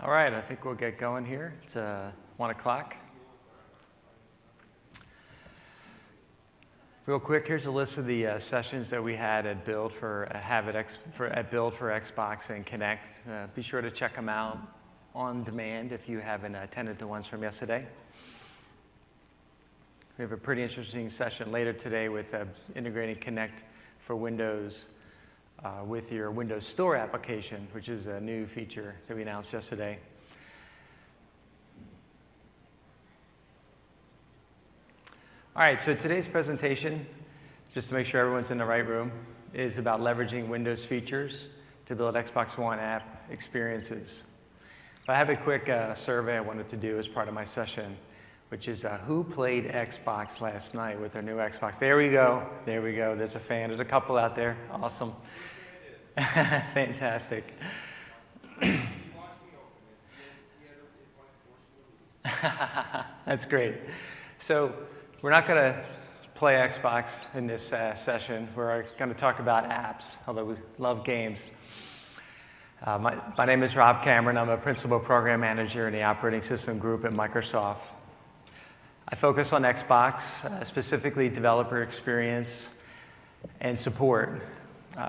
All right, I think we'll get going here. It's 1 o'clock. Real quick, here's a list of the sessions that we had at Build for Xbox and Connect. Be sure to check them out on demand if you haven't attended the ones from yesterday. We have a pretty interesting session later today with integrating Connect for Windows with your Windows Store application, which is a new feature that we announced yesterday. All right, so today's presentation, just to make sure everyone's in the right room, is about leveraging Windows features to build Xbox One app experiences. But I have a quick survey I wanted to do as part of my session, which is who played Xbox last night with their new Xbox? There we go. There we go. There's a fan. There's a couple out there. Awesome. Fantastic. That's great. So we're not going to play Xbox in this session. We're going to talk about apps, although we love games. My name is Rob Cameron. I'm a Principal Program Manager in the Operating System Group at Microsoft. I focus on Xbox, specifically developer experience and support.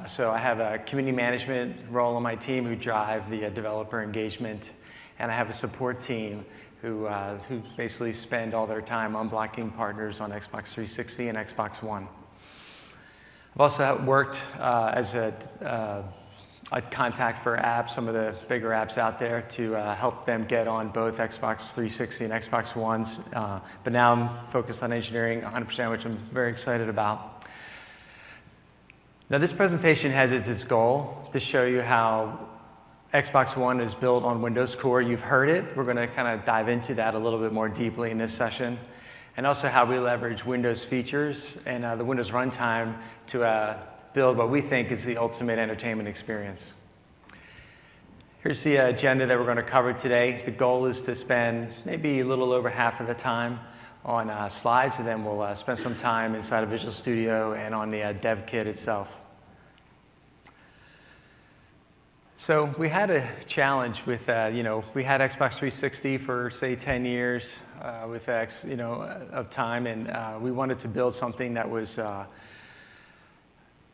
So I have a community management role on my team who drive the developer engagement, and I have a support team who basically spend all their time unblocking partners on Xbox 360 and Xbox One. I've also worked as a contact for apps, some of the bigger apps out there, to help them get on both Xbox 360 and Xbox Ones. But now I'm focused on engineering 100%, which I'm very excited about. Now this presentation has as its goal to show you how Xbox One is built on Windows Core. You've heard it. We're going to kind of dive into that a little bit more deeply in this session. And also how we leverage Windows features and the Windows runtime to build what we think is the ultimate entertainment experience. Here's the agenda that we're going to cover today. The goal is to spend maybe a little over half of the time on slides, and then we'll spend some time inside of Visual Studio and on the dev kit itself. So we had a challenge with, we had Xbox 360 for, say, 10 years with of time, and we wanted to build something that was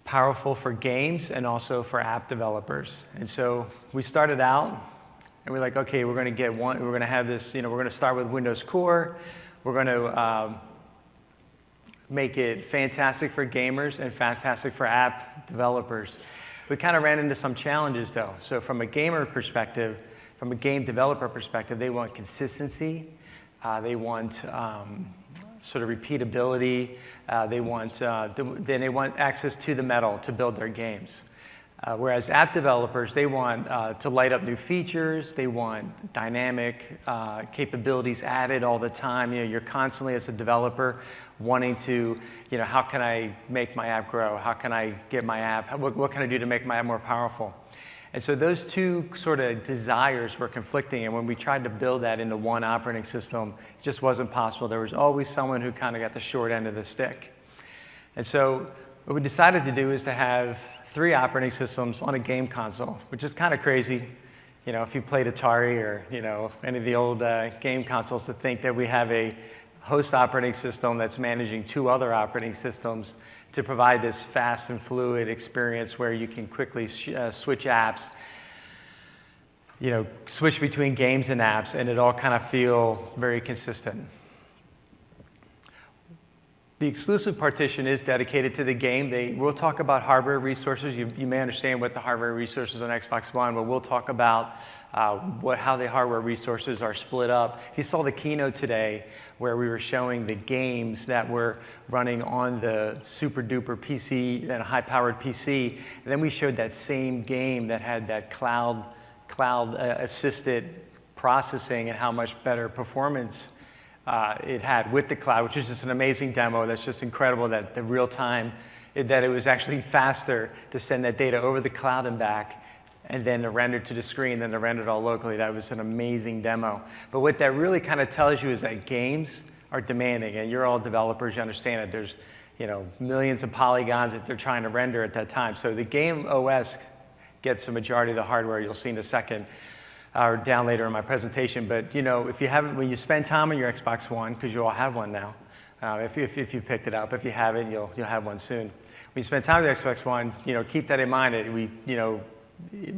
powerful for games and also for app developers. And so we started out, and we're like, okay, we're going to have this, we're going to start with Windows Core. We're going to make it fantastic for gamers and fantastic for app developers. We kind of ran into some challenges, though. So from a gamer perspective, from a game developer perspective, they want consistency. They want sort of repeatability. They want access to the metal to build their games. Whereas app developers, they want to light up new features. They want dynamic capabilities added all the time. You're constantly, as a developer, wanting to, how can I make my app grow? How can I get my app? What can I do to make my app more powerful? And so those two sort of desires were conflicting. And when we tried to build that into one operating system, it just wasn't possible. There was always someone who kind of got the short end of the stick. And so what we decided to do is to have 3 operating systems on a game console, which is kind of crazy. If you played Atari or, any of the old game consoles, to think that we have a host operating system that's managing 2 other operating systems to provide this fast and fluid experience where you can quickly switch apps, switch between games and apps, and it all kind of feel very consistent. The exclusive partition is dedicated to the game. We'll talk about hardware resources. You may understand what the hardware resources on Xbox One, but we'll talk about how the hardware resources are split up. You saw the keynote today where we were showing the games that were running on the super duper PC and a high-powered PC. And then we showed that same game that had that cloud assisted processing and how much better performance it had with the cloud, which is just an amazing demo. That's just incredible that the real time, that it was actually faster to send that data over the cloud and back, and then to render to the screen than to render it all locally. That was an amazing demo. But what that really kind of tells you is that games are demanding, and you're all developers, you understand it. There's millions of polygons that they're trying to render at that time. So the game OS gets the majority of the hardware, you'll see in a second. or down later in my presentation. But if you haven't, when you spend time on your Xbox One, because you all have one now, if you've picked it up, if you haven't, you'll have one soon. When you spend time with the Xbox One, keep that in mind.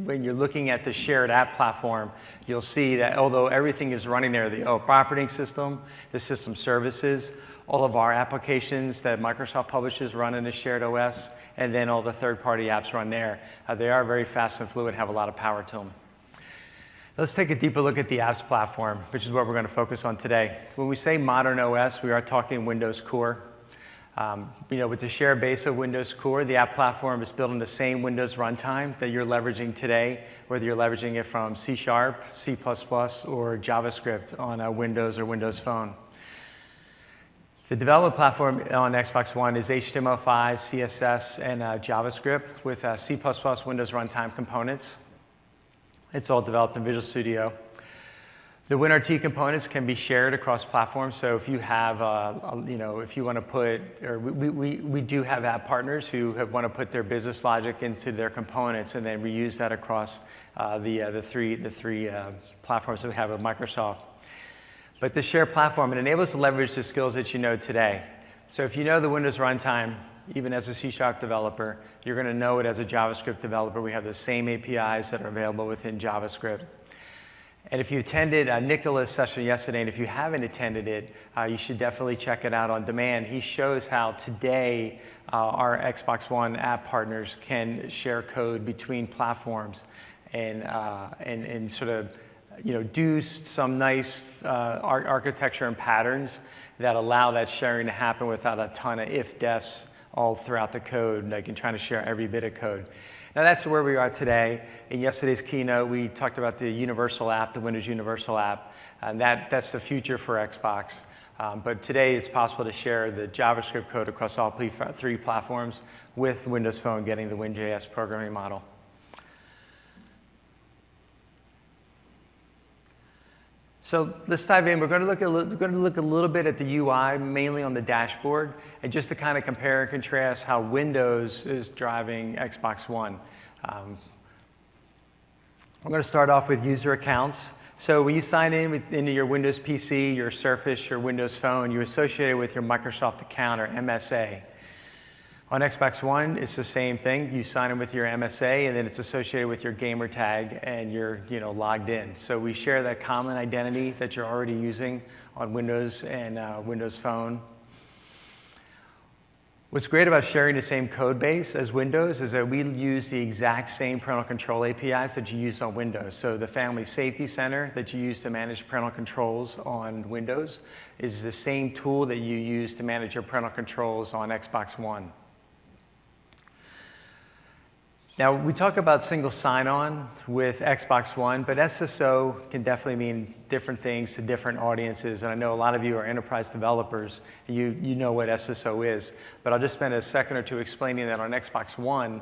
When you're looking at the shared app platform, you'll see that although everything is running there, the operating system, the system services, all of our applications that Microsoft publishes run in the shared OS, and then all the third-party apps run there. They are very fast and fluid, have a lot of power to them. Let's take a deeper look at the apps platform, which is what we're going to focus on today. When we say modern OS, we are talking Windows Core. With the shared base of Windows Core, the app platform is built on the same Windows runtime that you're leveraging today, whether you're leveraging it from C#, C++, or JavaScript on a Windows or Windows Phone. The development platform on Xbox One is HTML5, CSS, and JavaScript with C++ Windows runtime components. It's all developed in Visual Studio. The WinRT components can be shared across platforms. So if you have, if you want to put, or we do have app partners who want to put their business logic into their components and then reuse that across the three platforms that we have with Microsoft. But the shared platform, it enables to leverage the skills that you know today. So if you know the Windows runtime, even as a C# developer, you're going to know it as a JavaScript developer. We have the same APIs that are available within JavaScript. And if you attended Nicholas' session yesterday, and if you haven't attended it, you should definitely check it out on demand. He shows how today our Xbox One app partners can share code between platforms and sort of do some nice architecture and patterns that allow that sharing to happen without a ton of if-defs all throughout the code, like in trying to share every bit of code. Now that's where we are today. In yesterday's keynote, we talked about the Universal app, the Windows Universal app, and that's the future for Xbox. But today it's possible to share the JavaScript code across all three platforms with Windows Phone getting the WinJS programming model. So let's dive in. We're going to look a little bit at the UI, mainly on the dashboard, and just to kind of compare and contrast how Windows is driving Xbox One. I'm going to start off with user accounts. So when you sign into your Windows PC, your Surface, your Windows Phone, you're associated with your Microsoft account or MSA. On Xbox One, it's the same thing. You sign in with your MSA, and then it's associated with your gamer tag, and you're logged in. So we share that common identity that you're already using on Windows and Windows Phone. What's great about sharing the same code base as Windows is that we use the exact same parental control APIs that you use on Windows. So the Family Safety Center that you use to manage parental controls on Windows is the same tool that you use to manage your parental controls on Xbox One. Now, we talk about single sign-on with Xbox One, but SSO can definitely mean different things to different audiences. And I know a lot of you are enterprise developers. You know what SSO is. But I'll just spend a second or two explaining that on Xbox One,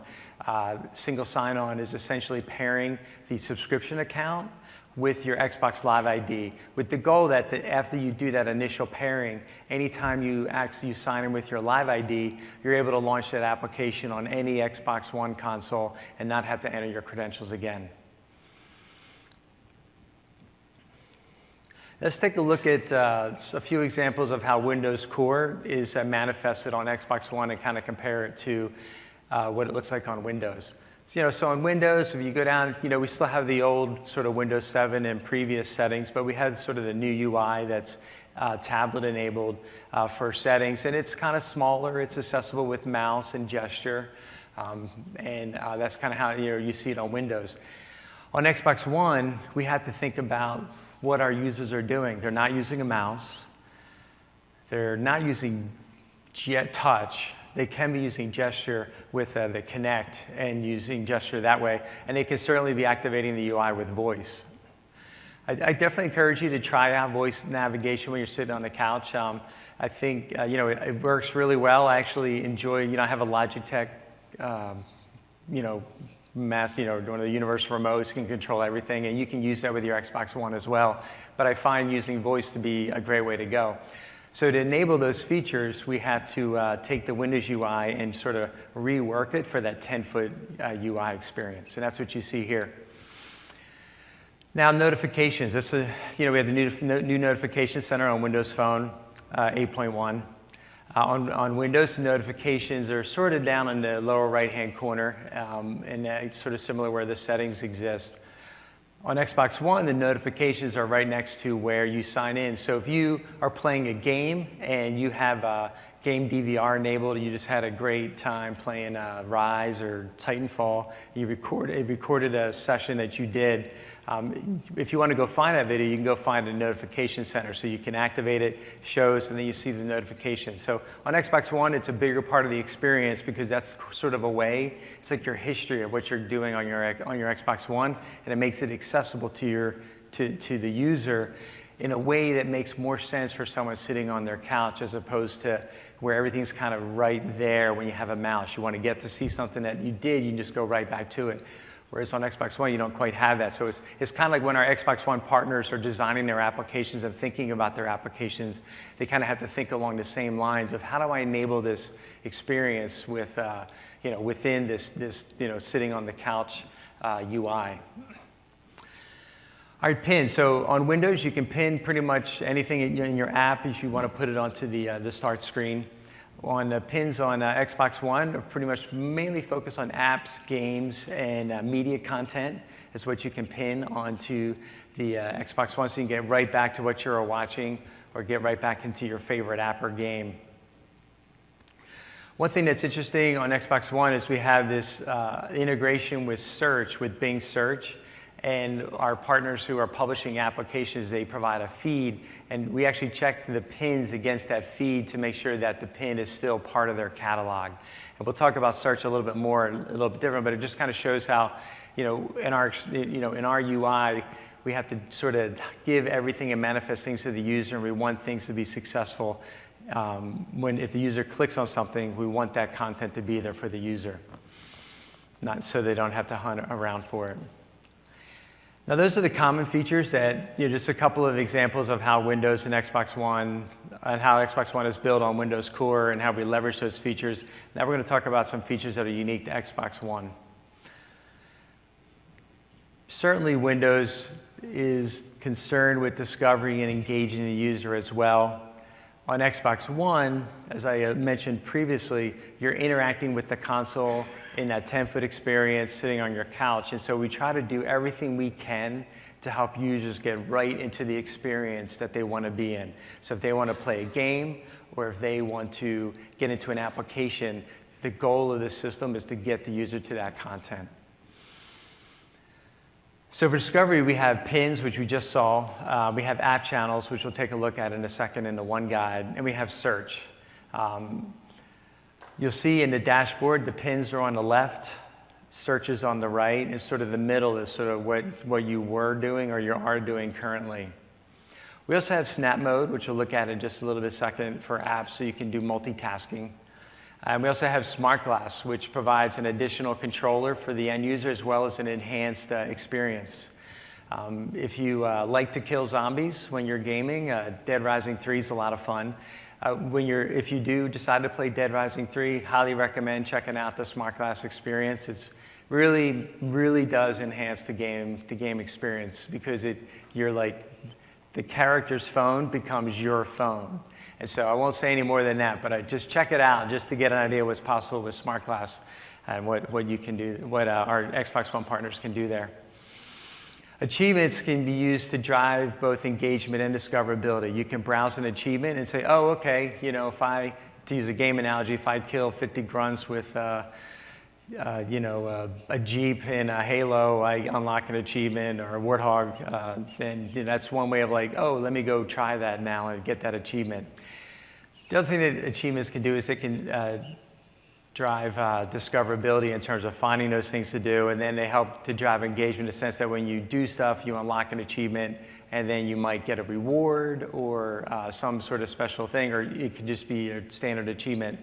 single sign-on is essentially pairing the subscription account with your Xbox Live ID, with the goal that after you do that initial pairing, anytime you sign in with your Live ID, you're able to launch that application on any Xbox One console and not have to enter your credentials again. Let's take a look at a few examples of how Windows Core is manifested on Xbox One and kind of compare it to what it looks like on Windows. So on Windows, if you go down, we still have the old sort of Windows 7 and previous settings, but we had sort of the new UI that's tablet enabled for settings, and it's kind of smaller. It's accessible with mouse and gesture, and that's kind of how you see it on Windows. On Xbox One, we have to think about what our users are doing. They're not using a mouse. They're not using touch. They can be using gesture with the Kinect and using gesture that way, and they can certainly be activating the UI with voice. I definitely encourage you to try out voice navigation when you're sitting on the couch. I think it works really well. I actually enjoy. I have a Logitech, one of the universal remotes. You can control everything, and you can use that with your Xbox One as well. But I find using voice to be a great way to go. So to enable those features, we have to take the Windows UI and sort of rework it for that 10-foot UI experience. And that's what you see here. Now notifications. We have the new notification center on Windows Phone 8.1. On Windows, the notifications are sort of down in the lower right-hand corner, and it's sort of similar where the settings exist. On Xbox One, the notifications are right next to where you sign in. So if you are playing a game and you have game DVR enabled, you just had a great time playing Rise or Titanfall, you recorded a session that you did, if you want to go find that video, you can go find a notification center. So you can activate it, shows, and then you see the notification. So on Xbox One, it's a bigger part of the experience because that's sort of a way, it's like your history of what you're doing on your Xbox One, and it makes it accessible to the user in a way that makes more sense for someone sitting on their couch as opposed to where everything's kind of right there when you have a mouse. You want to get to see something that you did, you can just go right back to it. Whereas on Xbox One, you don't quite have that. So it's kind of like when our Xbox One partners are designing their applications and thinking about their applications, they kind of have to think along the same lines of how do I enable this experience with, within this sitting on the couch UI. All right, pin. So on Windows, you can pin pretty much anything in your app if you want to put it onto the start screen. On the pins on Xbox One are pretty much mainly focused on apps, games, and media content is what you can pin onto the Xbox One so you can get right back to what you're watching or get right back into your favorite app or game. One thing that's interesting on Xbox One is we have this integration with search, with Bing Search. And our partners who are publishing applications, they provide a feed, and we actually check the pins against that feed to make sure that the pin is still part of their catalog. And we'll talk about search a little bit more, a little bit different, but it just kind of shows how, in our UI, we have to sort of give everything and manifest things to the user, and we want things to be successful. If the user clicks on something, we want that content to be there for the user, not so they don't have to hunt around for it. Now those are the common features that, just a couple of examples of how Windows and Xbox One, and how Xbox One is built on Windows Core and how we leverage those features. Now we're going to talk about some features that are unique to Xbox One. Certainly Windows is concerned with discovery and engaging the user as well. On Xbox One, as I mentioned previously, you're interacting with the console in that 10-foot experience sitting on your couch. And so we try to do everything we can to help users get right into the experience that they want to be in. So if they want to play a game or if they want to get into an application, the goal of the system is to get the user to that content. So for discovery, we have pins, which we just saw. We have app channels, which we'll take a look at in a second in the One Guide. And we have search. You'll see in the dashboard, the pins are on the left, search is on the right, and sort of the middle is sort of what you were doing or you are doing currently. We also have Snap Mode, which we'll look at in just a little bit second for apps, so you can do multitasking. And we also have Smart Glass, which provides an additional controller for the end user as well as an enhanced experience. If you like to kill zombies when you're gaming, Dead Rising 3 is a lot of fun. If you do decide to play Dead Rising 3, highly recommend checking out the Smart Glass experience. It's really does enhance the game experience because you're like the character's phone becomes your phone. And so I won't say any more than that, but just check it out just to get an idea of what's possible with Smart Glass and what you can do, what our Xbox One partners can do there. Achievements can be used to drive both engagement and discoverability. You can browse an achievement and say, oh, okay, to use a game analogy, if I kill 50 grunts with a Jeep in a Halo, I unlock an achievement, or a Warthog, then that's one way of like, oh, let me go try that now and get that achievement. The other thing that achievements can do is it can drive discoverability in terms of finding those things to do, and then they help to drive engagement in the sense that when you do stuff, you unlock an achievement, and then you might get a reward or some sort of special thing, or it could just be a standard achievement.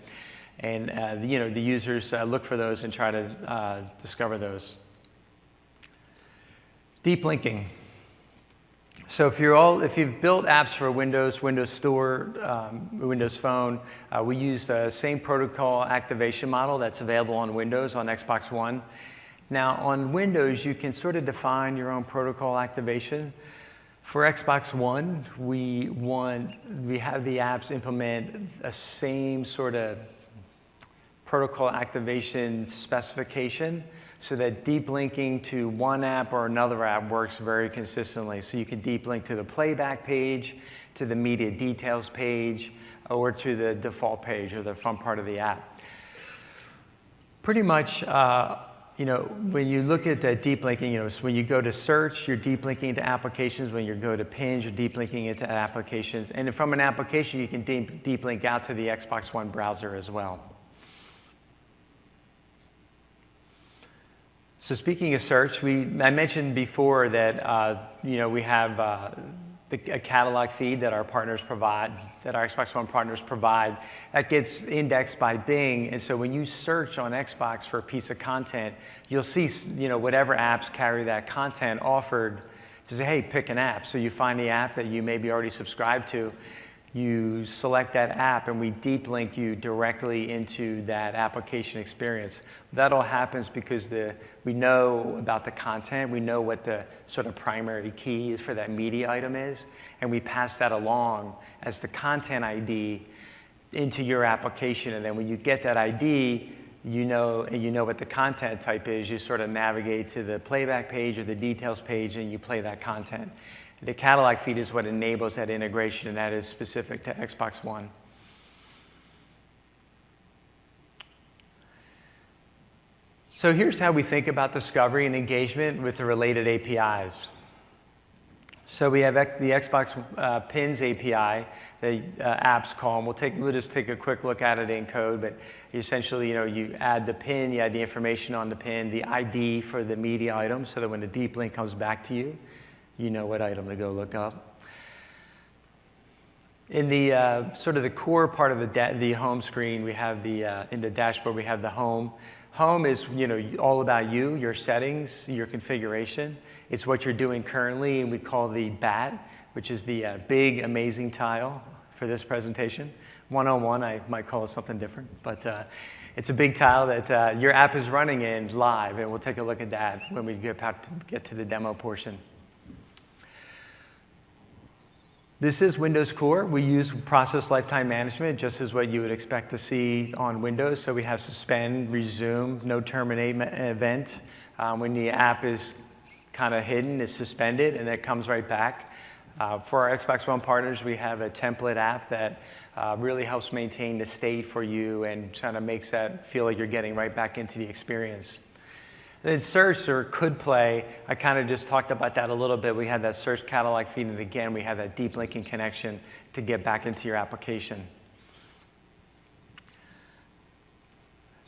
And the users look for those and try to discover those. Deep linking. So if you've built apps for Windows, Windows Store, Windows Phone, we use the same protocol activation model that's available on Windows on Xbox One. Now on Windows, you can sort of define your own protocol activation. For Xbox One, we have the apps implement a same sort of protocol activation specification so that deep linking to one app or another app works very consistently. So you can deep link to the playback page, to the media details page, or to the default page or the front part of the app. Pretty much, when you look at the deep linking, so when you go to search, you're deep linking into applications. When you go to pins, you're deep linking into applications. And from an application, you can deep link out to the Xbox One browser as well. So speaking of search, I mentioned before that we have a catalog feed that our partners provide, that our Xbox One partners provide, that gets indexed by Bing. And so when you search on Xbox for a piece of content, you'll see whatever apps carry that content offered to say, hey, pick an app. So you find the app that you maybe already subscribed to, you select that app, and we deep link you directly into that application experience. That all happens because we know about the content, we know what the sort of primary key is for that media item is, and we pass that along as the content ID into your application. And then when you get that ID, you know what the content type is, you sort of navigate to the playback page or the details page and you play that content. The catalog feed is what enables that integration, and that is specific to Xbox One. So here's how we think about discovery and engagement with the related APIs. So we have the Xbox Pins API, the apps call, and we'll just take a quick look at it in code, but essentially, you add the pin, you add the information on the pin, the ID for the media item, so that when the deep link comes back to you, you know what item to go look up. In the sort of the core part of the home screen, we have in the dashboard, we have the home. Home is all about you, your settings, your configuration. It's what you're doing currently, and we call the BAT, which is the big, amazing tile for this presentation. 101, I might call it something different, but it's a big tile that your app is running in live, and we'll take a look at that when we get to the demo portion. This is Windows Core. We use process lifetime management just as what you would expect to see on Windows. So we have suspend, resume, no terminate event. When the app is kind of hidden, it's suspended, and it comes right back. For our Xbox One partners, we have a template app that really helps maintain the state for you and kind of makes that feel like you're getting right back into the experience. Then search or could play, I kind of just talked about that a little bit. We had that search catalog feed, and again, we have that deep linking connection to get back into your application.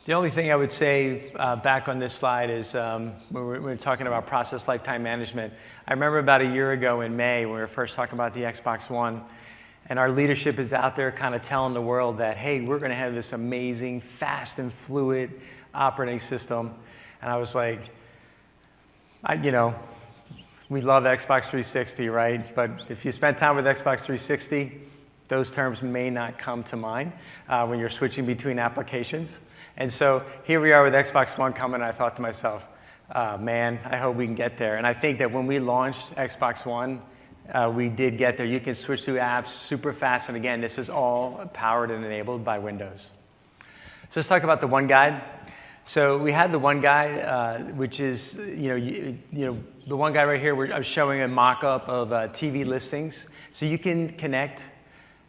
The only thing I would say back on this slide is when we're talking about process lifetime management. I remember about a year ago in May when we were first talking about the Xbox One, and our leadership is out there kind of telling the world that, hey, we're going to have this amazing, fast and fluid operating system. And I was like, we love Xbox 360, right? But if you spend time with Xbox 360, those terms may not come to mind when you're switching between applications. And so here we are with Xbox One coming, and I thought to myself, man, I hope we can get there. And I think that when we launched Xbox One, we did get there. You can switch through apps super fast. And again, this is all powered and enabled by Windows. So let's talk about the One Guide. So we had the One Guide, which is, the One Guide right here, I'm showing a mock-up of TV listings. So you can connect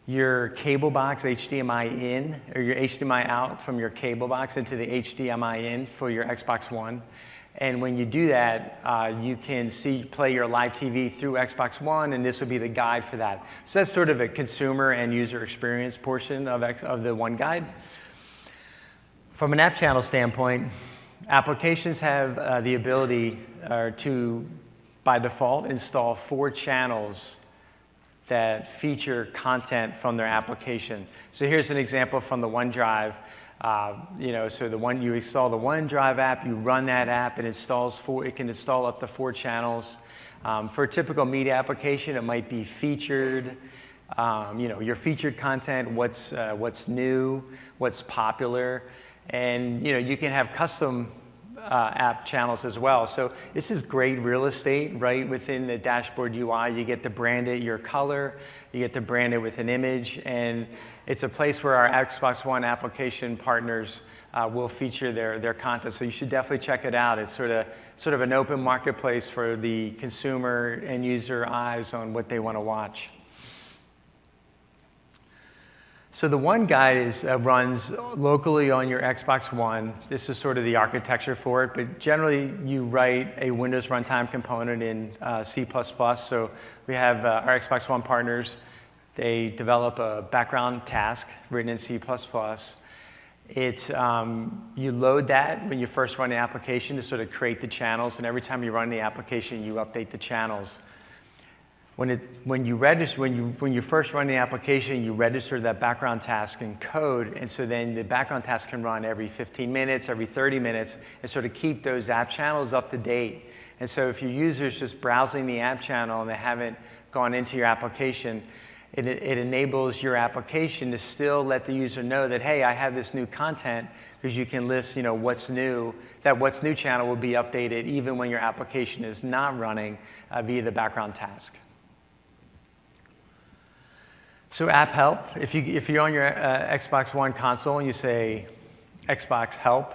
your cable box HDMI in or your HDMI out from your cable box into the HDMI in for your Xbox One. And when you do that, you can play your live TV through Xbox One, and this would be the guide for that. So that's sort of a consumer and user experience portion of the One Guide. From an app channel standpoint, applications have the ability to, by default, install 4 channels that feature content from their application. So here's an example from the OneDrive. So you install the OneDrive app, you run that app, it can install up to 4 channels. For a typical media application, it might be featured, your featured content, what's new, what's popular. And you can have custom app channels as well. So this is great real estate right within the dashboard UI. You get to brand it your color, you get to brand it with an image, and it's a place where our Xbox One application partners will feature their content. So you should definitely check it out. It's sort of an open marketplace for the consumer and user eyes on what they want to watch. So the One Guide runs locally on your Xbox One. This is sort of the architecture for it, but generally you write a Windows runtime component in C++. So we have our Xbox One partners. They develop a background task written in C++. You load that when you first run the application to sort of create the channels, and every time you run the application, you update the channels. When you first run the application, you register that background task in code, and so then the background task can run every 15 minutes, every 30 minutes, and sort of keep those app channels up to date. And so if your user's just browsing the app channel and they haven't gone into your application, it enables your application to still let the user know that, hey, I have this new content, because you can list, what's new. That what's new channel will be updated even when your application is not running via the background task. So app help, if you're on your Xbox One console and you say Xbox help,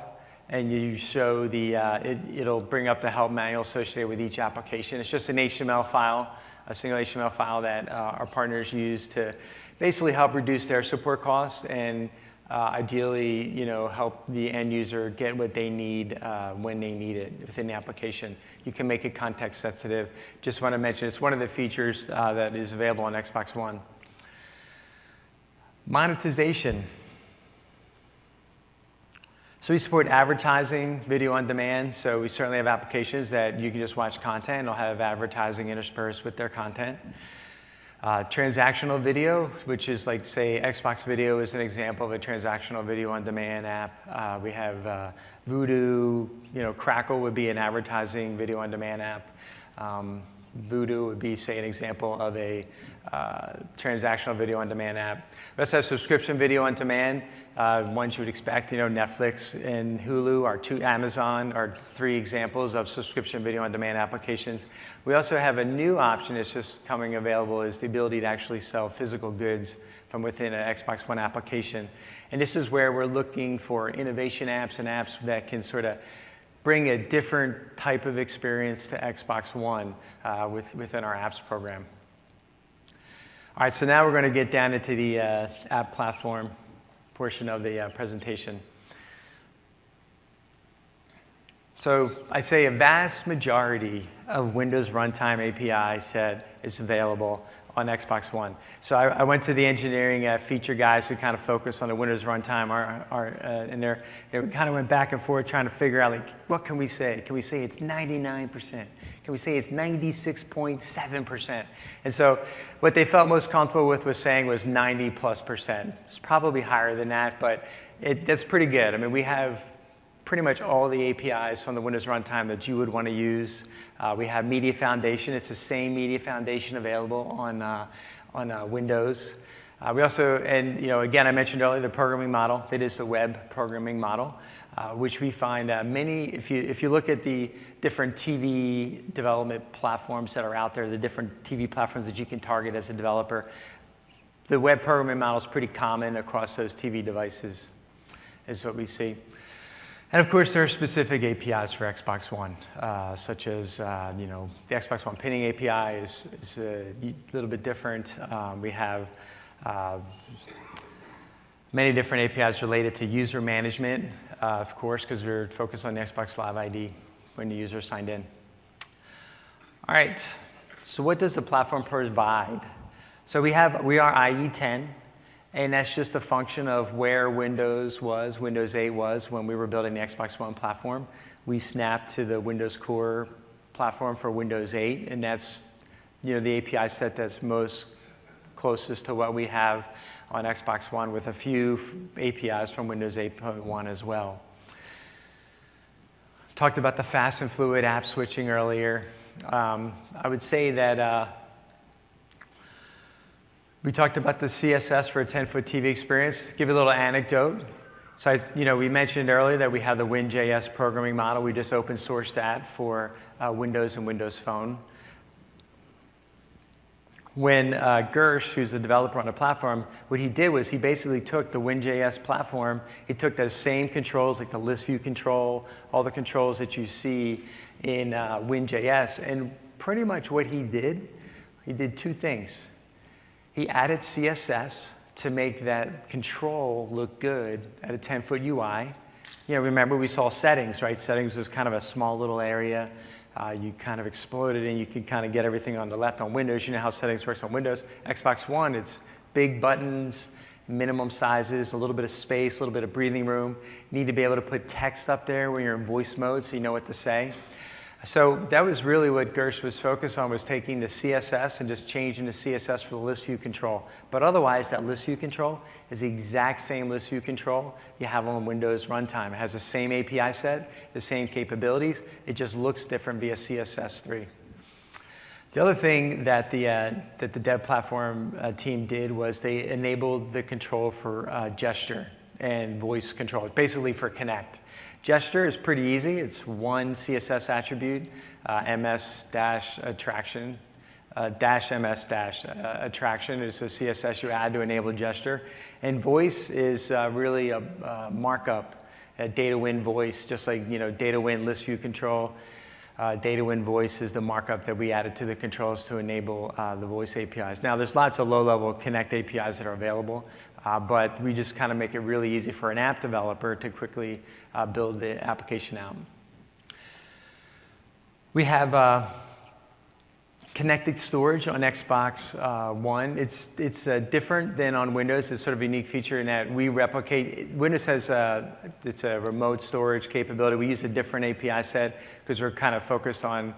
and you show it'll bring up the help manual associated with each application. It's just an HTML file, a single HTML file that our partners use to basically help reduce their support costs and ideally, help the end user get what they need when they need it within the application. You can make it context sensitive. Just want to mention, it's one of the features that is available on Xbox One. Monetization. So we support advertising, video on demand. So we certainly have applications that you can just watch content and they'll have advertising interspersed with their content. Transactional video, which is like, say, Xbox Video is an example of a transactional video on demand app. We have Vudu, Crackle would be an advertising video on demand app. Vudu would be, say, an example of a transactional video on demand app. We also have subscription video on demand, ones you would expect. Netflix and Hulu Amazon are three examples of subscription video on demand applications. We also have a new option that's just coming available, is the ability to actually sell physical goods from within an Xbox One application. And this is where we're looking for innovation apps and apps that can sort of bring a different type of experience to Xbox One within our apps program. All right, so now we're going to get down into the app platform portion of the presentation. So I say a vast majority of Windows Runtime API set is available on Xbox One. So I went to the engineering feature guys who kind of focus on the Windows Runtime, and they kind of went back and forth trying to figure out, like, what can we say? Can we say it's 99%? Can we say it's 96.7%? And so what they felt most comfortable with was saying was 90+%. It's probably higher than that, but that's pretty good. I mean, we have pretty much all the APIs from the Windows Runtime that you would want to use. We have Media Foundation. It's the same Media Foundation available on Windows. We also, and again, I mentioned earlier the programming model. It is the web programming model, which we find if you look at the different TV development platforms that are out there, the different TV platforms that you can target as a developer, the web programming model is pretty common across those TV devices, is what we see. And of course, there are specific APIs for Xbox One, such as the Xbox One pinning API is a little bit different. We have many different APIs related to user management, of course, because we're focused on the Xbox Live ID when the user is signed in. All right, so what does the platform provide? So we are IE10. And that's just a function of where Windows 8 was when we were building the Xbox One platform. We snapped to the Windows Core platform for Windows 8, and that's the API set that's most closest to what we have on Xbox One, with a few APIs from Windows 8.1 as well. Talked about the fast and fluid app switching earlier. I would say that we talked about the CSS for a 10-foot TV experience. Give you a little anecdote. So we mentioned earlier that we have the Win.js programming model. We just open sourced that for Windows and Windows Phone. When Gersh, who's a developer on the platform, what he did was he basically took the Win.js platform, he took those same controls, like the list view control, all the controls that you see in Win.js, and pretty much what he did two things. He added CSS to make that control look good at a 10-foot UI. Remember we saw settings, right? Settings was kind of a small little area. You kind of explode it and you can kind of get everything on the left on Windows. You know how settings works on Windows. Xbox One, it's big buttons, minimum sizes, a little bit of space, a little bit of breathing room. You need to be able to put text up there when you're in voice mode so you know what to say. So that was really what Gersh was focused on, was taking the CSS and just changing the CSS for the list view control. But otherwise, that list view control is the exact same list view control you have on Windows runtime. It has the same API set, the same capabilities. It just looks different via CSS3. The other thing that the dev platform team did was they enabled the control for gesture and voice control, basically for Connect. Gesture is pretty easy. It's one CSS attribute, ms-attraction, -ms-attraction is a CSS you add to enable gesture. And voice is really a markup, a DataWin voice, just like DataWin list view control. DataWin voice is the markup that we added to the controls to enable the voice APIs. Now, there's lots of low-level Connect APIs that are available, but we just kind of make it really easy for an app developer to quickly build the application out. We have connected storage on Xbox One. It's different than on Windows. It's sort of a unique feature in that we replicate. Windows has it's a remote storage capability. We use a different API set because we're kind of focused on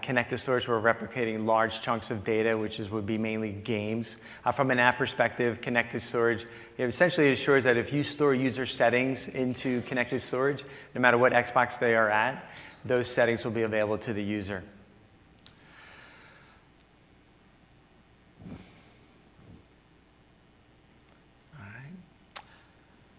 connected storage. We're replicating large chunks of data, which would be mainly games. From an app perspective, connected storage, essentially it assures that if you store user settings into connected storage, no matter what Xbox they are at, those settings will be available to the user.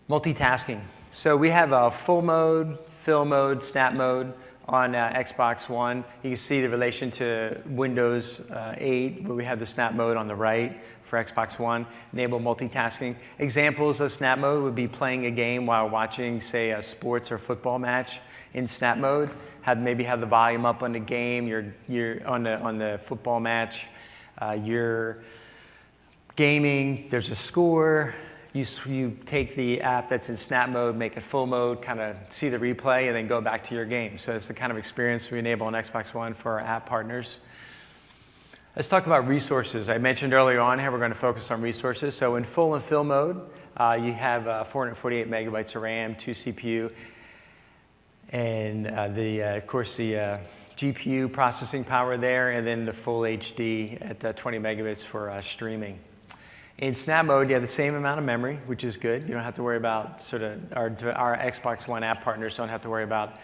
Multitasking. So we have a full mode, fill mode, snap mode on Xbox One. You can see the relation to Windows 8, where we have the snap mode on the right for Xbox One. Enable multitasking. Examples of snap mode would be playing a game while watching, say, a sports or football match in snap mode. Maybe have the volume up on the game. You're on the football match. You're gaming. There's a score. You take the app that's in snap mode, make it full mode, kind of see the replay, and then go back to your game. So it's the kind of experience we enable on Xbox One for our app partners. Let's talk about resources. I mentioned earlier on how we're going to focus on resources. So in full and fill mode, you have 448 megabytes of RAM, 2 CPU, and of course the GPU processing power there, and then the full HD at 20 megabits for streaming. In snap mode, you have the same amount of memory, which is good. You don't have to worry about our Xbox One app partners don't have to worry about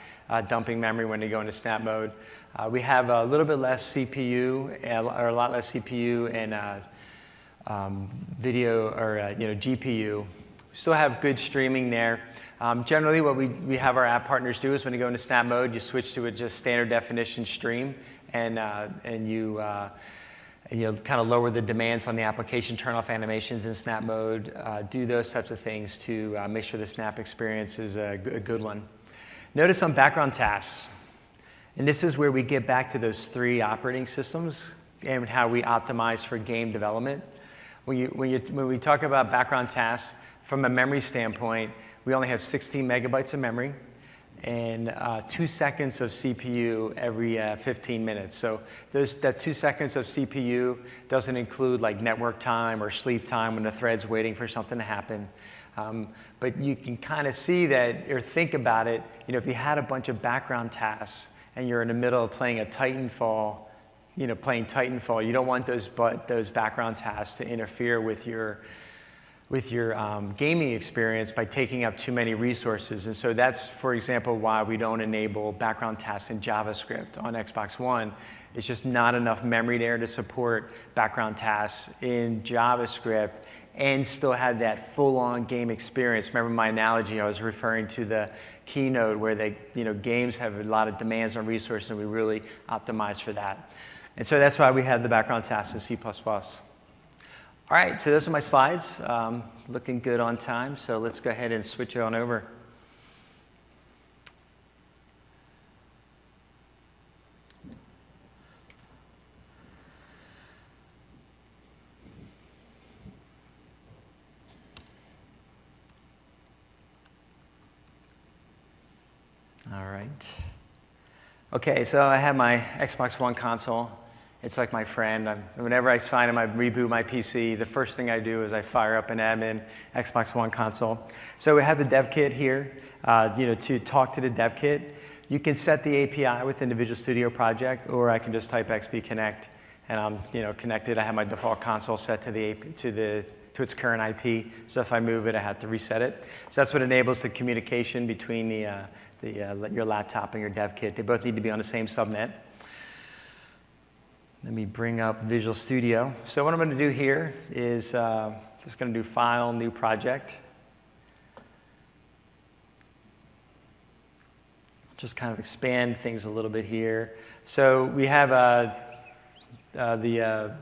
dumping memory when they go into snap mode. We have a little bit less CPU, or a lot less CPU and video or GPU. We still have good streaming there. Generally, what we have our app partners do is when you go into snap mode, you switch to a just standard definition stream, and you kind of lower the demands on the application, turn off animations in snap mode, do those types of things to make sure the snap experience is a good one. Notice on background tasks, and this is where we get back to those 3 operating systems and how we optimize for game development. When we talk about background tasks, from a memory standpoint, we only have 16 megabytes of memory and 2 seconds of CPU every 15 minutes. So that 2 seconds of CPU doesn't include like network time or sleep time when the thread's waiting for something to happen. But you can kind of see that, or think about it, if you had a bunch of background tasks and you're in the middle of playing a Titanfall, you don't want those background tasks to interfere with your gaming experience by taking up too many resources. And so that's, for example, why we don't enable background tasks in JavaScript on Xbox One. It's just not enough memory there to support background tasks in JavaScript and still have that full-on game experience. Remember my analogy, I was referring to the Keynote where games have a lot of demands on resources, and we really optimize for that. And so that's why we have the background tasks in C++. All right, so those are my slides. Looking good on time, so let's go ahead and switch on over. All right. Okay, so I have my Xbox One console. It's like my friend. Whenever I sign in, I reboot my PC, the first thing I do is I fire up an admin Xbox One console. So we have the dev kit here. To talk to the dev kit, you can set the API within the Visual Studio project, or I can just type XP Connect, and I'm connected. I have my default console set to its current IP. So if I move it, I have to reset it. So that's what enables the communication between your laptop and your dev kit. They both need to be on the same subnet. Let me bring up Visual Studio. So what I'm going to do here is just going to do File, New Project. Just kind of expand things a little bit here. So we have the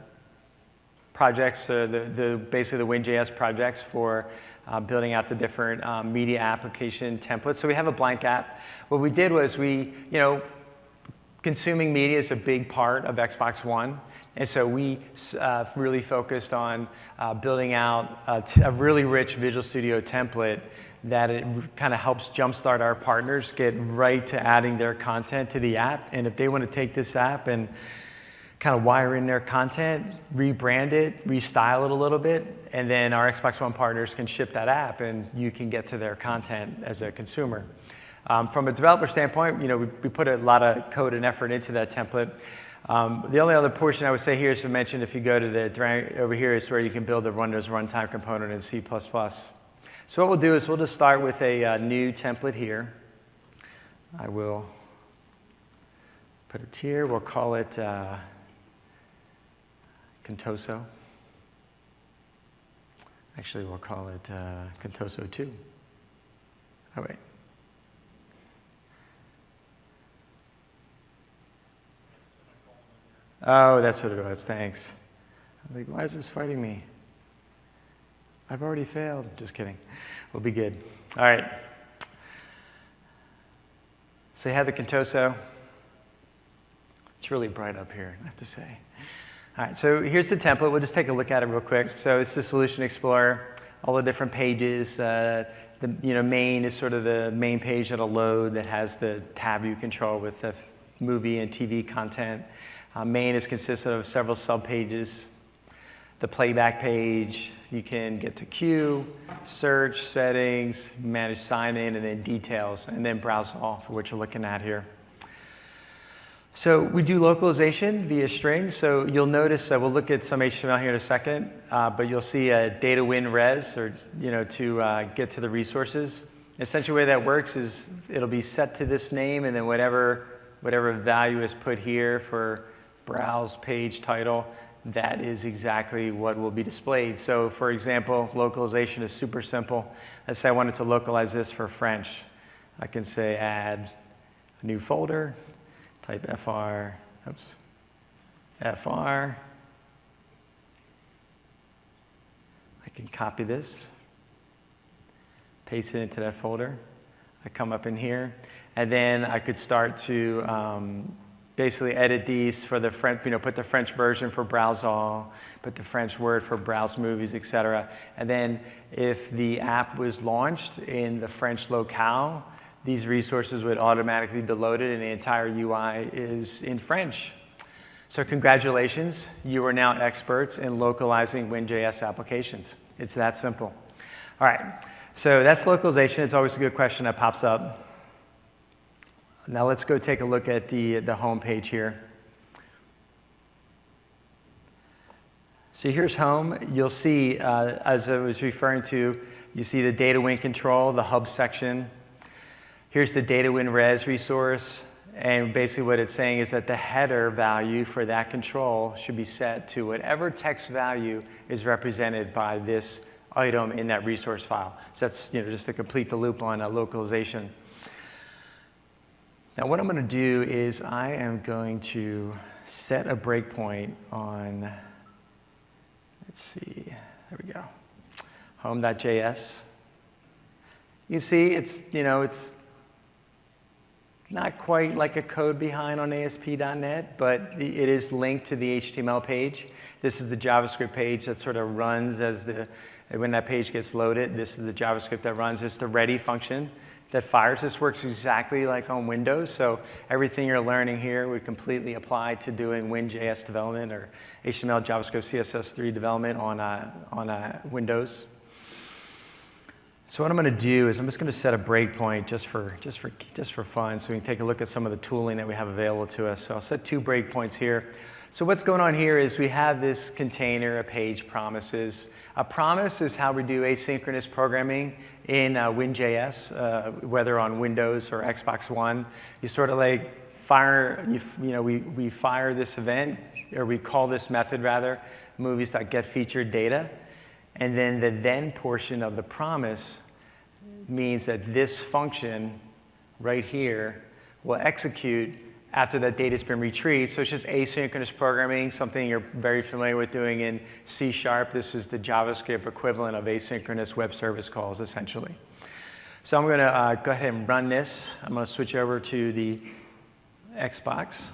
projects, basically the WinJS projects for building out the different media application templates. So we have a blank app. What we did was consuming media is a big part of Xbox One. And so we really focused on building out a really rich Visual Studio template that it kind of helps jumpstart our partners get right to adding their content to the app. And if they want to take this app and kind of wire in their content, rebrand it, restyle it a little bit, and then our Xbox One partners can ship that app and you can get to their content as a consumer. From a developer standpoint, we put a lot of code and effort into that template. The only other portion I would say here is to mention, if you go to over here is where you can build the Windows runtime component in C++. So what we'll do is we'll just start with a new template here. I will put it here. We'll call it Contoso. Actually, we'll call it Contoso 2. Oh, wait. Oh, that's what it was. Thanks. I'm like, why is this fighting me? I've already failed. Just kidding. We'll be good. All right. So you have the Contoso. It's really bright up here, I have to say. All right, so here's the template. We'll just take a look at it real quick. So it's the Solution Explorer, all the different pages. The main is sort of the main page that'll load that has the tab view control with the movie and TV content. Main is consisted of several sub-pages. The playback page, you can get to queue, search, settings, manage sign-in, and then details, and then browse all for what you're looking at here. So we do localization via strings. So you'll notice, we'll look at some HTML here in a second, but you'll see a data win res, or to get to the resources. Essentially, the way that works is it'll be set to this name, and then whatever value is put here for browse page title, that is exactly what will be displayed. So for example, localization is super simple. Let's say I wanted to localize this for French. I can say add a new folder, type FR. I can copy this, paste it into that folder. I come up in here, and then I could start to basically edit these for the French, put the French version for browse all, put the French word for browse movies, etc. And then if the app was launched in the French locale, these resources would automatically be loaded and the entire UI is in French. So congratulations, you are now experts in localizing WinJS applications. It's that simple. All right, so that's localization. It's always a good question that pops up. Now let's go take a look at the home page here. So here's home. You'll see, as I was referring to, you see the data win control, the hub section. Here's the data win res resource. And basically what it's saying is that the header value for that control should be set to whatever text value is represented by this item in that resource file. So that's just to complete the loop on localization. Now what I'm going to do is I am going to set a breakpoint on, let's see, there we go, home.js. You see, it's not quite like a code behind on ASP.NET, but it is linked to the HTML page. This is the JavaScript page that sort of runs when that page gets loaded. This is the JavaScript that runs. It's the ready function that fires. This works exactly like on Windows. So everything you're learning here would completely apply to doing Win.js development or HTML, JavaScript, CSS3 development on Windows. So what I'm going to do is I'm just going to set a breakpoint just for fun, so we can take a look at some of the tooling that we have available to us. So I'll set 2 breakpoints here. So what's going on here is we have this container, a page promises. A promise is how we do asynchronous programming in Win.js, whether on Windows or Xbox One. You sort of like fire, we fire this event, or we call this method rather, movies.getFeaturedData. And then the then portion of the promise means that this function right here will execute after that data's been retrieved. So it's just asynchronous programming, something you're very familiar with doing in C#. This is the JavaScript equivalent of asynchronous web service calls, essentially. So I'm going to go ahead and run this. I'm going to switch over to the Xbox.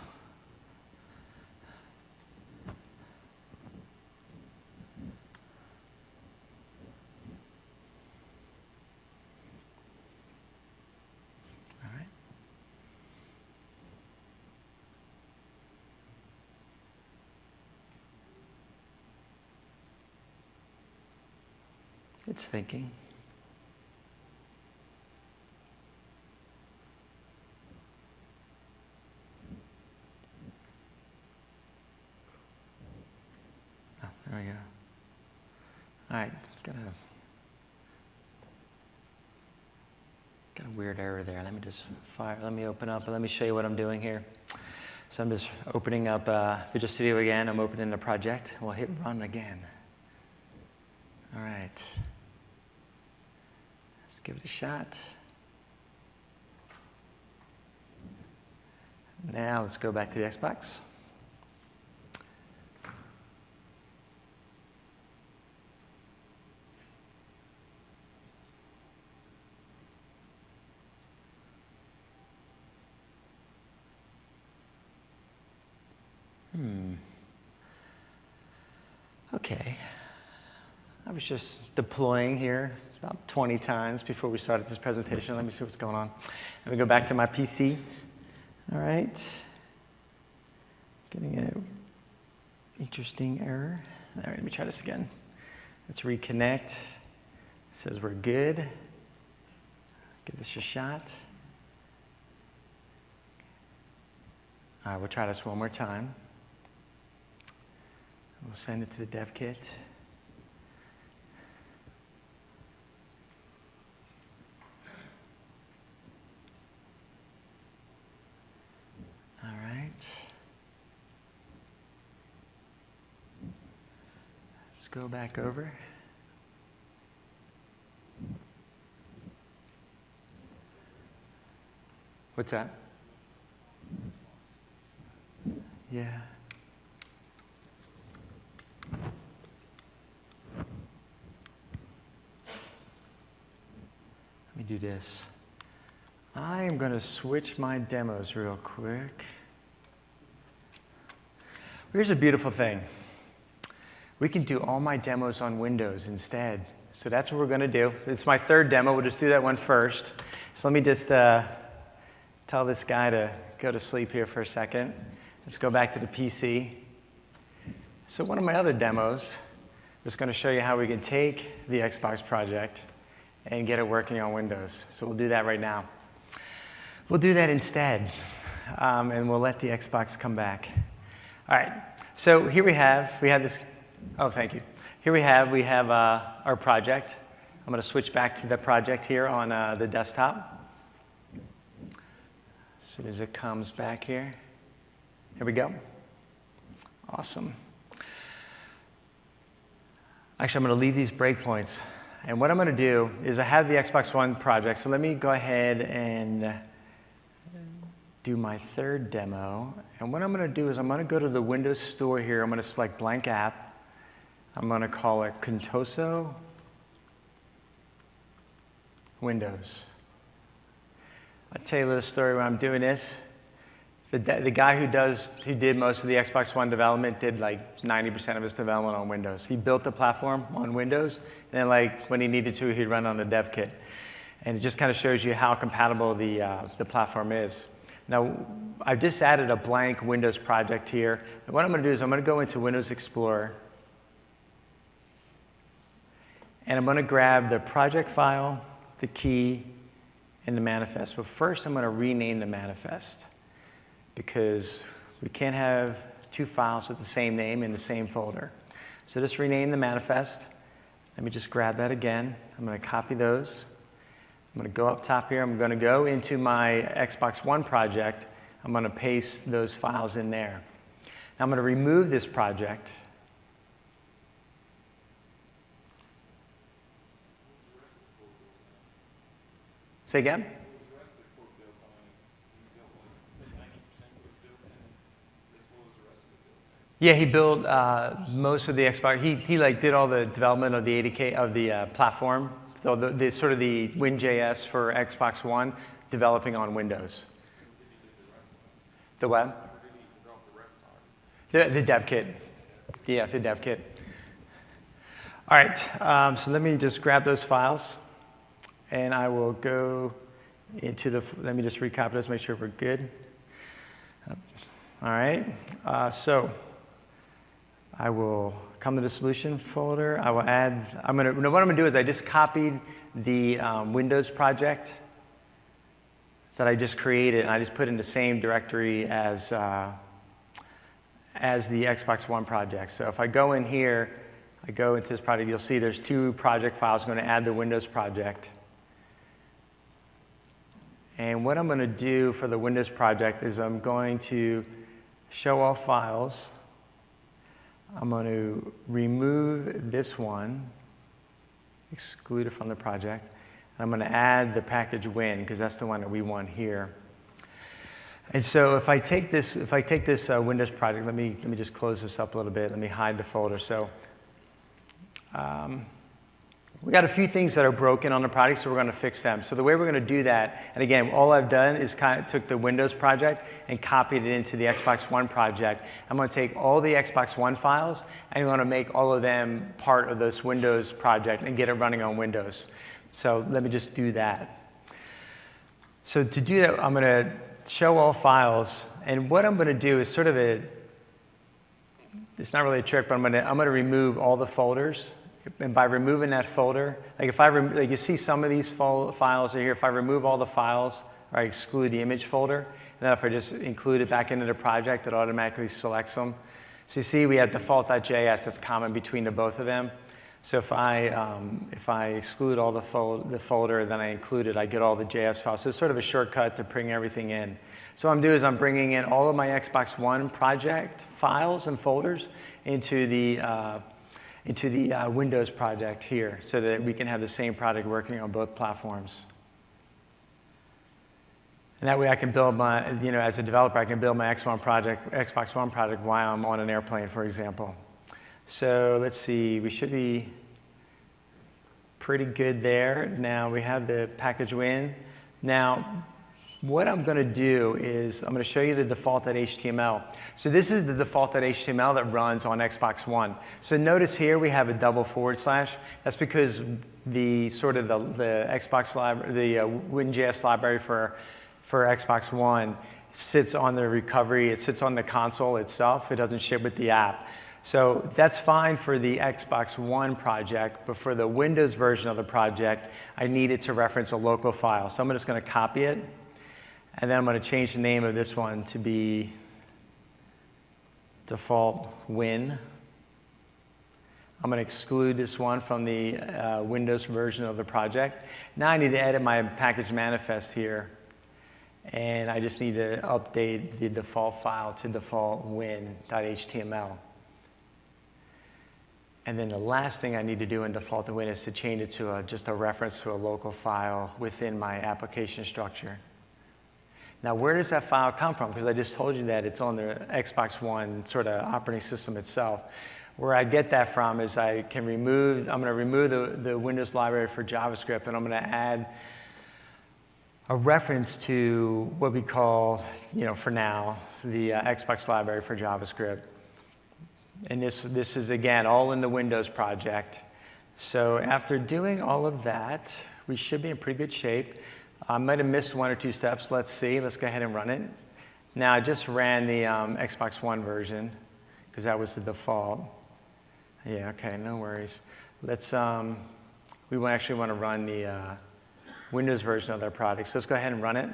It's thinking. Oh, there we go. All right, got a weird error there. Let me open up and let me show you what I'm doing here. So I'm just opening up Visual Studio again. I'm opening the project. We'll hit run again. All right. Let's give it a shot. Now let's go back to the Xbox. Okay. I was just deploying here about 20 times before we started this presentation. Let me see what's going on. Let me go back to my PC. All right. Getting an interesting error. All right, let me try this again. Let's reconnect. It says we're good. Give this a shot. All right, we'll try this one more time. We'll send it to the dev kit. All right. Let's go back over. What's that? Yeah. Let me do this. I am going to switch my demos real quick. Here's a beautiful thing. We can do all my demos on Windows instead. So that's what we're going to do. It's my third demo. We'll just do that one first. So let me just tell this guy to go to sleep here for a second. Let's go back to the PC. So one of my other demos is going to show you how we can take the Xbox project and get it working on Windows. So we'll do that right now. We'll do that instead, and we'll let the Xbox come back. All right, so here we have this, oh, thank you. Here we have our project. I'm gonna switch back to the project here on the desktop. as soon as it comes back here. Here we go. Awesome. Actually, I'm going to leave these breakpoints. And what I'm going to do is I have the Xbox One project, so let me go ahead and do my third demo. And what I'm going to do is I'm going to go to the Windows Store here. I'm going to select blank app. I'm going to call it Contoso Windows. I'll tell you a little story when I'm doing this. The guy who did most of the Xbox One development did like 90% of his development on Windows. He built the platform on Windows, and then like when he needed to, he'd run on the dev kit. And it just kind of shows you how compatible the platform is. Now, I've just added a blank Windows project here. And what I'm going to do is I'm going to go into Windows Explorer, and I'm going to grab the project file, the key, and the manifest. But first, I'm going to rename the manifest because we can't have two files with the same name in the same folder. So just rename the manifest. Let me just grab that again. I'm going to copy those. I'm going to go up top here. I'm going to go into my Xbox One project. I'm going to paste those files in there. Now I'm going to remove this project. Say again? Yeah, he built most of the Xbox. He like did all the development of the 80K of the platform. So the sort of the WinJS for Xbox One, developing on Windows. The web? The dev kit. Yeah, the dev kit. All right, so let me just grab those files. And I will go into let me just recap this, make sure we're good. All right, so I will come to the solution folder. I will add, what I'm going to do is I just copied the Windows project that I just created, and I just put in the same directory as the Xbox One project. So if I go in here, I go into this project, you'll see there's two project files. I'm going to add the Windows project. And what I'm going to do for the Windows project is I'm going to show all files. I'm going to remove this one, exclude it from the project. And I'm going to add the package Win because that's the one that we want here. And so if I take this Windows project, let me just close this up a little bit. Let me hide the folder. So we got a few things that are broken on the project, so we're going to fix them. So the way we're going to do that, and again, all I've done is kind of took the Windows project and copied it into the Xbox One project. I'm going to take all the Xbox One files, and I'm going to make all of them part of this Windows project and get it running on Windows. So let me just do that. So to do that, I'm going to show all files, and what I'm going to do is sort of it's not really a trick, but I'm going to remove all the folders. And by removing that folder, like if like you see some of these files are here, if I remove all the files, or I exclude the image folder, and then if I just include it back into the project, it automatically selects them. So you see we have default.js that's common between the both of them. So if I exclude all the folder, then I include it, I get all the JS files. So it's sort of a shortcut to bring everything in. So what I'm doing is I'm bringing in all of my Xbox One project files and folders into the Windows project here so that we can have the same product working on both platforms. And that way I can build my, as a developer, I can build my Xbox One project while I'm on an airplane, for example. So let's see, we should be pretty good there. Now we have the package Win. Now, what I'm going to do is I'm going to show you the default.html. So this is the default.html that runs on Xbox One. So notice here we have a double /. That's because the Xbox library, the WinJS library for Xbox One sits on the recovery. It sits on the console itself. It doesn't ship with the app. So that's fine for the Xbox One project, but for the Windows version of the project, I need it to reference a local file. So I'm just going to copy it. And then I'm going to change the name of this one to be default Win. I'm going to exclude this one from the Windows version of the project. Now I need to edit my package manifest here. And I just need to update the default file to default win.html. And then the last thing I need to do in default to win is to change it to just a reference to a local file within my application structure. Now, where does that file come from? Because I just told you that it's on the Xbox One sort of operating system itself. Where I get that from is I'm going to remove the Windows library for JavaScript, and I'm going to add a reference to what we call, for now, the Xbox library for JavaScript. And this is, again, all in the Windows project. So after doing all of that, we should be in pretty good shape. I might have missed one or two steps. Let's see. Let's go ahead and run it. Now, I just ran the Xbox One version because that was the default. Yeah, okay, no worries. Let's, we actually want to run the Windows version of their product. So let's go ahead and run it.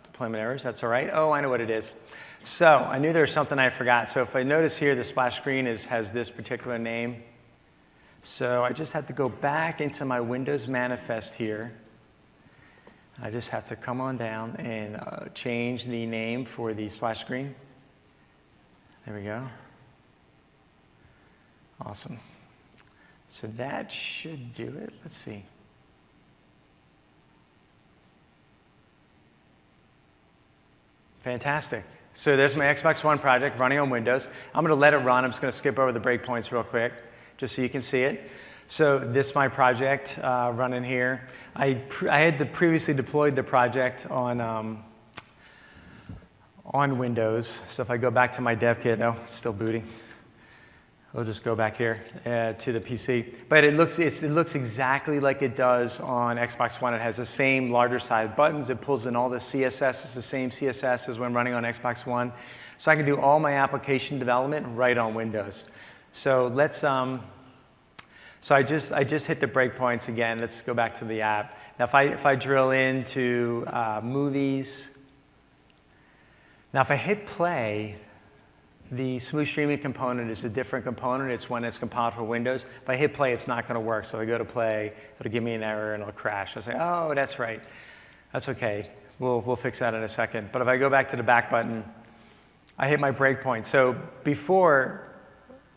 Deployment errors, that's all right. Oh, I know what it is. So I knew there was something I forgot. So if I notice here, the splash screen has this particular name. So I just have to go back into my Windows manifest here. I just have to come on down and change the name for the splash screen. There we go. Awesome. So that should do it. Let's see. Fantastic. So there's my Xbox One project running on Windows. I'm going to let it run. I'm just going to skip over the breakpoints real quick, just so you can see it. So this is my project running here. I had previously deployed the project on Windows. So if I go back to my dev kit, oh, it's still booting. We'll just go back here to the PC. But it looks exactly like it does on Xbox One. It has the same larger size buttons. It pulls in all the CSS. It's the same CSS as when running on Xbox One. So I can do all my application development right on Windows. So let's, so I just hit the breakpoints again. Let's go back to the app. Now if I drill into movies, now if I hit play, the smooth streaming component is a different component. It's one that's compiled for Windows. If I hit play, it's not going to work. So I go to play, it'll give me an error and it'll crash. I'll say, oh, that's right. That's okay. We'll fix that in a second. But if I go back to the back button, I hit my breakpoint. So before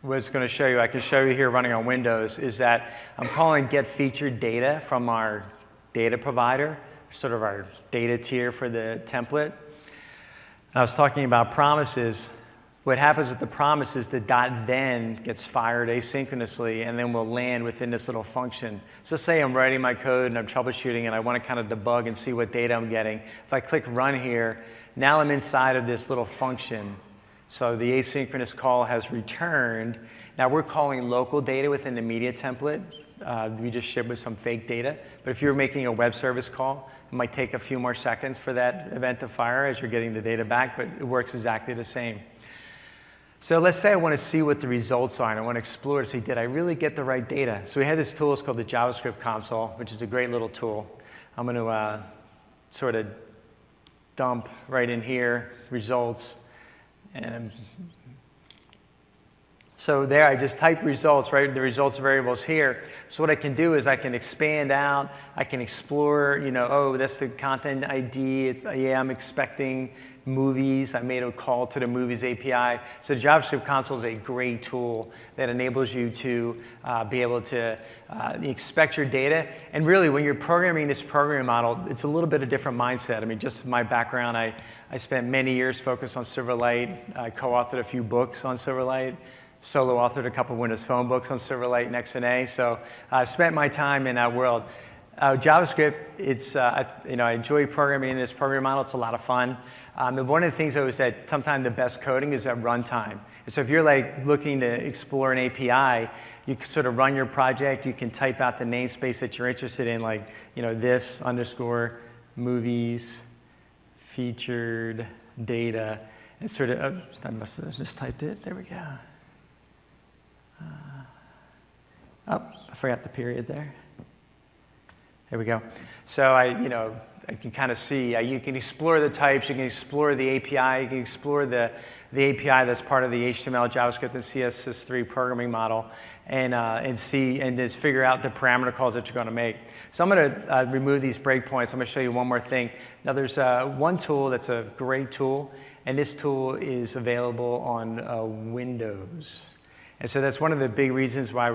was going to show you, I could show you here running on Windows, is that I'm calling get featured data from our data provider, sort of our data tier for the template. And I was talking about promises. What happens with the promise is the .then gets fired asynchronously and then will land within this little function. So say I'm writing my code and I'm troubleshooting and I want to kind of debug and see what data I'm getting. If I click run here, now I'm inside of this little function. So the asynchronous call has returned. Now we're calling local data within the media template. We just ship with some fake data. But if you're making a web service call, it might take a few more seconds for that event to fire as you're getting the data back, but it works exactly the same. So let's say I want to see what the results are, and I want to explore to see, did I really get the right data? So we have this tool, it's called the JavaScript console, which is a great little tool. I'm going to sort of dump right in here, results. And so there, I just type results, right? The results variables here. So what I can do is I can expand out. I can explore, oh, that's the content ID. Yeah, I'm expecting movies. I made a call to the movies API. So the JavaScript console is a great tool that enables you to be able to expect your data. And really, when you're programming this programming model, it's a little bit of different mindset. I mean, just my background, I spent many years focused on Silverlight. I co-authored a few books on Silverlight. Solo authored a couple of Windows Phone books on Silverlight and XNA. So I spent my time in that world. JavaScript, it's, I enjoy programming in this programming model. It's a lot of fun. And one of the things I always said, sometimes the best coding is at runtime. And so if you're like looking to explore an API, you can sort of run your project. You can type out the namespace that you're interested in, like, this _ movies, featured data, and sort of, I must have mistyped it. There we go. I forgot the period there. There we go. So I can kind of see, you can explore the types, you can explore the API, you can explore the API that's part of the HTML, JavaScript, and CSS3 programming model, and see and just figure out the parameter calls that you're going to make. So I'm going to remove these breakpoints. I'm going to show you one more thing. Now there's one tool that's a great tool, and this tool is available on Windows. And so that's one of the big reasons why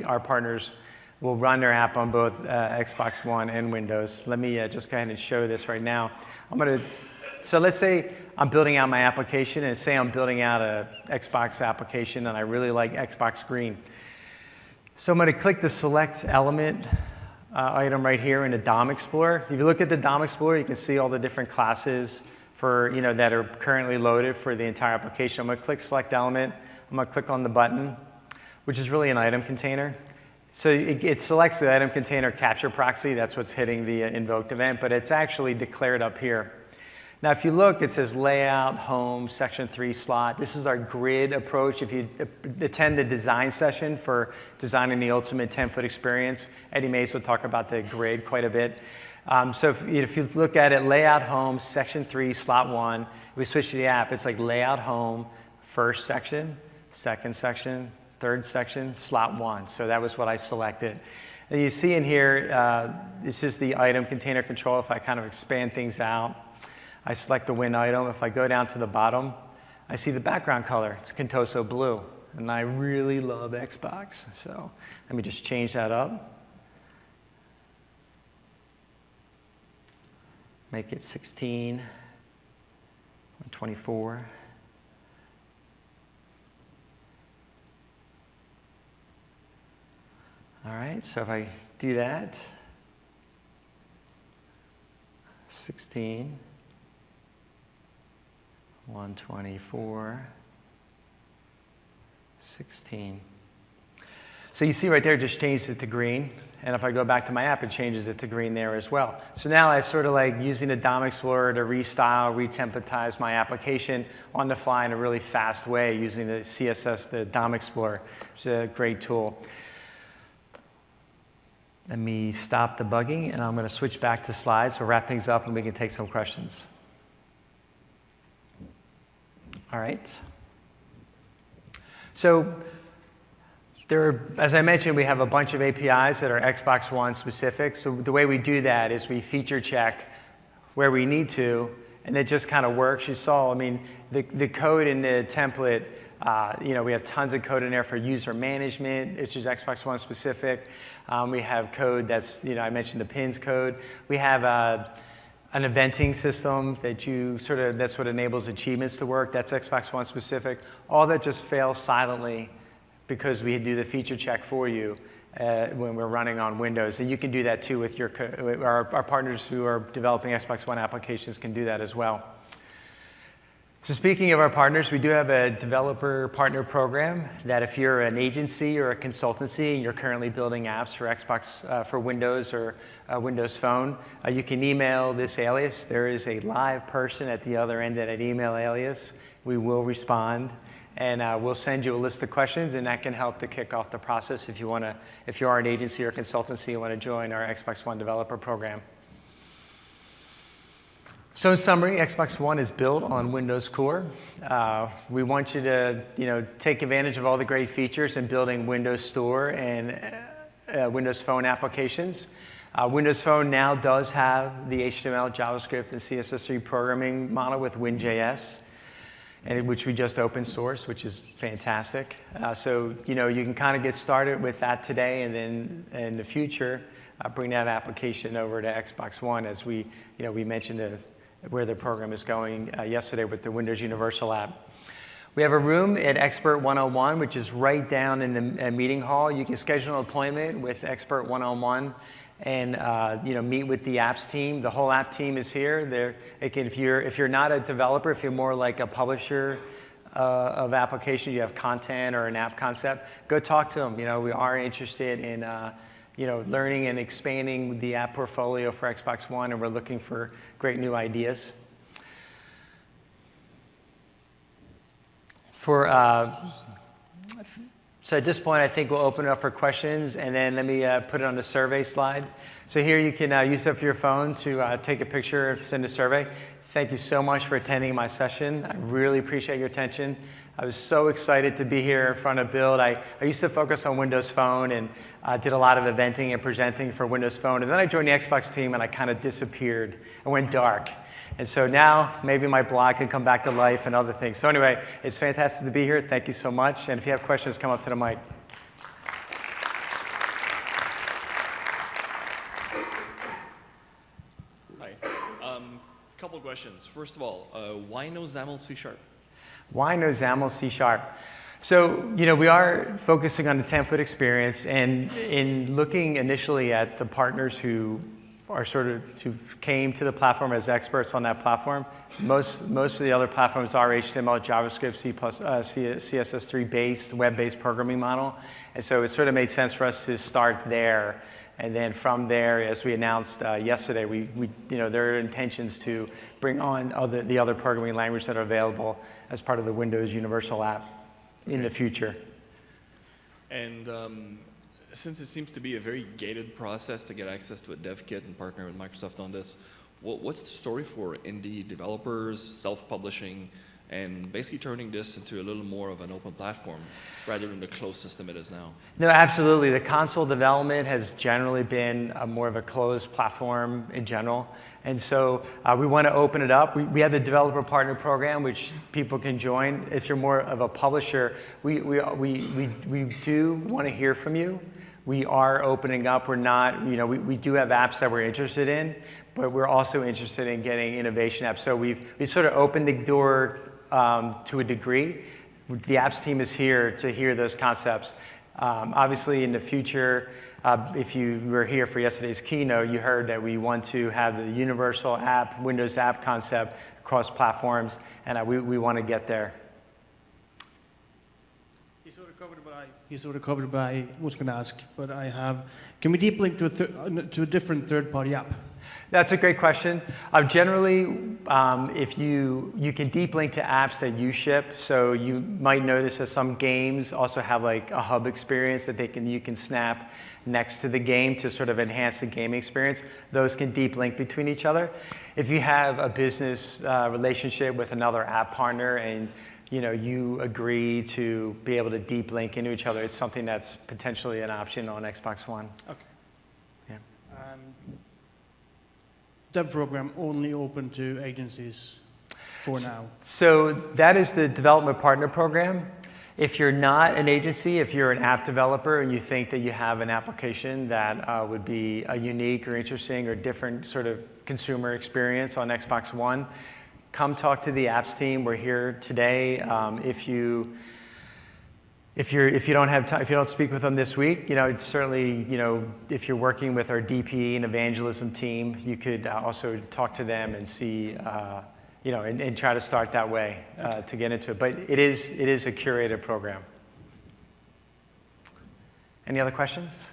our partners will run their app on both Xbox One and Windows. Let me just go ahead and show this right now. So let's say I'm building out my application, and say I'm building out a Xbox application, and I really like Xbox Green. So I'm going to click the Select Element item right here in the DOM Explorer. If you look at the DOM Explorer, you can see all the different classes that are currently loaded for the entire application. I'm going to click Select Element. I'm going to click on the button, which is really an item container. So it selects the item container capture proxy. That's what's hitting the invoked event, but it's actually declared up here. Now, if you look, it says layout, home, section 3 slot. This is our grid approach. If you attend the design session for designing the ultimate 10-foot experience, Eddie Mays will talk about the grid quite a bit. So if you look at it, layout, home, section 3, slot 1, we switch to the app. It's like layout, home, first section, second section, third section, slot 1. So that was what I selected. And you see in here, this is the item container control. If I kind of expand things out, I select the Win item. If I go down to the bottom, I see the background color. It's Contoso blue. And I really love Xbox. So let me just change that up. Make it 16, 24. All right, so if I do that, 16, 124, 16. So you see right there, it just changed it to green. And if I go back to my app, it changes it to green there as well. So now I sort of like using the DOM Explorer to restyle, retemplateize my application on the fly in a really fast way using the CSS, the DOM Explorer. It's a great tool. Let me stop debugging, and I'm going to switch back to slides. We'll wrap things up, and we can take some questions. All right. So as I mentioned, we have a bunch of APIs that are Xbox One specific. So the way we do that is we feature check where we need to, and it just kind of works. You saw, I mean, the code in the template, we have tons of code in there for user management. It's just Xbox One specific. We have code that's, I mentioned the pins code. We have an eventing system that's what enables achievements to work. That's Xbox One specific. All that just fails silently because we do the feature check for you when we're running on Windows. And you can do that too with our partners who are developing Xbox One applications can do that as well. So speaking of our partners, we do have a developer partner program that if you're an agency or a consultancy and you're currently building apps for Xbox, for Windows or Windows Phone, you can email this alias. There is a live person at the other end of that email alias. We will respond, and we'll send you a list of questions, and that can help to kick off the process if you are an agency or consultancy and want to join our Xbox One developer program. So in summary, Xbox One is built on Windows Core. We want you to take advantage of all the great features in building Windows Store and Windows Phone applications. Windows Phone now does have the HTML, JavaScript, and CSS3 programming model with WinJS, which we just open source, which is fantastic. So you can kind of get started with that today, and then in the future, bring that application over to Xbox One, as we mentioned where the program is going yesterday with the Windows Universal app. We have a room at Expert 101, which is right down in the meeting hall. You can schedule an appointment with Expert 101 and meet with the apps team. The whole app team is here. If you're not a developer, if you're more like a publisher of applications, you have content or an app concept, go talk to them. We are interested in learning and expanding the app portfolio for Xbox One, and we're looking for great new ideas. So at this point, I think we'll open it up for questions, and then let me put it on the survey slide. So here you can use it for your phone to take a picture, send a survey. Thank you so much for attending my session. I really appreciate your attention. I was so excited to be here in front of Build. I used to focus on Windows Phone and did a lot of eventing and presenting for Windows Phone. And then I joined the Xbox team and I kind of disappeared. I went dark. And so now maybe my blog can come back to life and other things. So anyway, it's fantastic to be here. Thank you so much. And if you have questions, come up to the mic. Hi. Couple of questions. First of all, why no XAML C#? Why no XAML C#? So, we are focusing on the template experience, and in looking initially at the partners who came to the platform as experts on that platform, most of the other platforms are HTML, JavaScript, C++, CSS3 based, web-based programming model, and so it sort of made sense for us to start there. And then from there, as we announced yesterday, there are intentions to bring on the other programming languages that are available as part of the Windows Universal app in the future. And since it seems to be a very gated process to get access to a dev kit and partner with Microsoft on this, what's the story for indie developers, self-publishing, and basically turning this into a little more of an open platform rather than the closed system it is now? No, absolutely. The console development has generally been more of a closed platform in general. And so we want to open it up. We have the developer partner program, which people can join. If you're more of a publisher, we do want to hear from you. We are opening up. We're not, we do have apps that we're interested in, but we're also interested in getting innovation apps. So we've sort of opened the door to a degree. The apps team is here to hear those concepts. Obviously, in the future, if you were here for yesterday's keynote, you heard that we want to have the universal app, Windows app concept across platforms, and we want to get there. He sort of covered what I was going to ask, but I have. Can we deep link to a different third-party app? That's a great question. Generally, if you can deep link to apps that you ship, so you might notice that some games also have like a hub experience that you can snap next to the game to sort of enhance the gaming experience. Those can deep link between each other. If you have a business relationship with another app partner and you agree to be able to deep link into each other, it's something that's potentially an option on Xbox One. Okay. Yeah. Dev program only open to agencies for now? So that is the development partner program. If you're not an agency, if you're an app developer and you think that you have an application that would be a unique or interesting or different sort of consumer experience on Xbox One, come talk to the apps team. We're here today. If you don't have time, if you don't speak with them this week, it's certainly, if you're working with our DP and evangelism team, you could also talk to them and see, and try to start that way to get into it. But it is a curated program. Any other questions?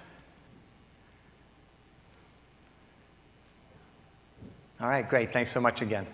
All right, great. Thanks so much again.